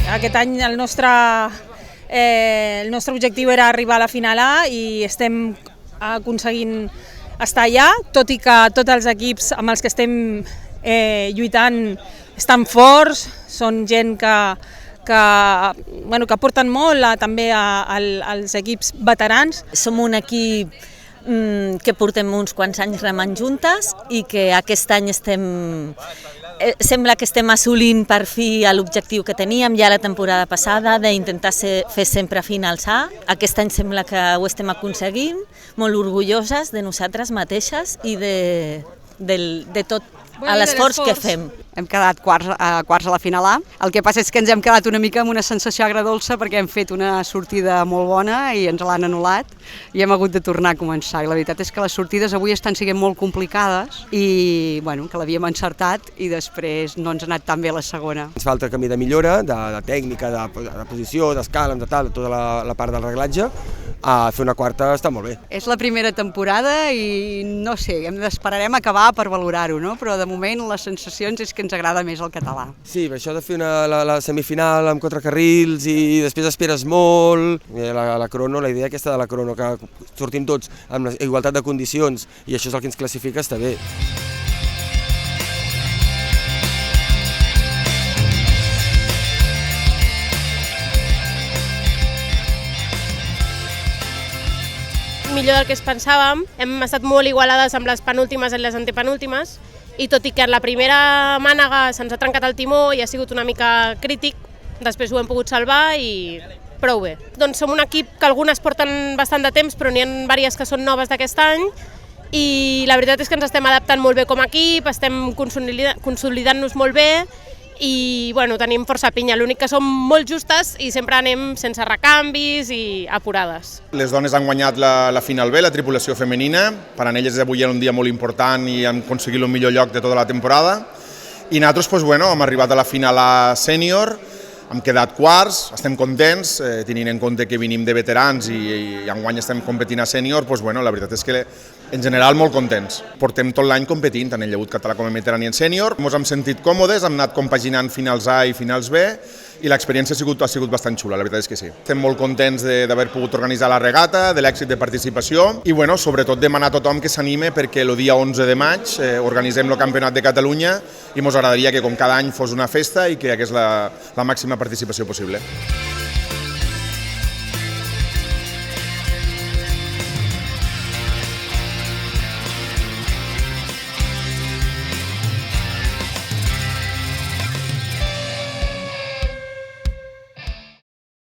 Aquest any el nostre objectiu era arribar a la final A i estem aconseguint estar allà, tot i que tots els equips amb els que estem lluitant estan forts, són gent que porten molt també als equips veterans. Som un equip que portem uns quants anys remant juntes i que aquest any sembla que estem assolint per fi l'objectiu que teníem ja la temporada passada d'intentar fer sempre finals A. Aquest any sembla que ho estem aconseguint, molt orgulloses de nosaltres mateixes i de tot l'esforç que fem. Hem quedat quarts a la final A. El que passa és que ens hem quedat una mica amb una sensació agredolça perquè hem fet una sortida molt bona i ens l'han anul·lat i hem hagut de tornar a començar. I la veritat és que les sortides avui estan sent molt complicades i que l'havíem encertat i després no ens ha anat tan bé la segona. Ens falta camí de millora, de tècnica, de posició, d'escala, de tota la part del reglatge. Fer una quarta està molt bé. És la primera temporada i no sé, esperarem acabar per valorar-ho, no? Però de moment les sensacions és que ens agrada més el català. Sí, això de fer la semifinal amb 4 carrils i després esperes molt. La crono, la idea aquesta de la crono, que sortim tots amb la igualtat de condicions i això és el que ens classifica, està bé. Millor del que es pensàvem, hem estat molt igualades amb les penúltimes i les antepenúltimes i tot i que en la primera mànega se'ns ha trencat el timó i ha sigut una mica crític, després ho hem pogut salvar i prou bé. Doncs som un equip que algunes porten bastant de temps però n'hi ha diverses que són noves d'aquest any i la veritat és que ens estem adaptant molt bé com a equip, estem consolidant-nos molt bé i tenim força pinya, l'únic que som molt justes i sempre anem sense recanvis i apurades. Les dones han guanyat la final B, la tripulació femenina, per a elles avui era un dia molt important i han aconseguit el millor lloc de tota la temporada i nosaltres hem arribat a la final A sènior, hem quedat quarts, estem contents, tenint en compte que venim de veterans i enguany estem competint a sènior, la veritat és que en general molt contents. Portem tot l'any competint, tant en llegut català com en veterà i en sènior. Ens hem sentit còmodes, hem anat compaginant finals A i finals B i l'experiència ha sigut bastant xula, la veritat és que sí. Estem molt contents d'haver pogut organitzar la regata, de l'èxit de participació i sobretot demanar a tothom que s'anime perquè el dia 11 de maig organitzem el Campionat de Catalunya i ens agradaria que com cada any fos una festa i que hi hagués la màxima participació possible.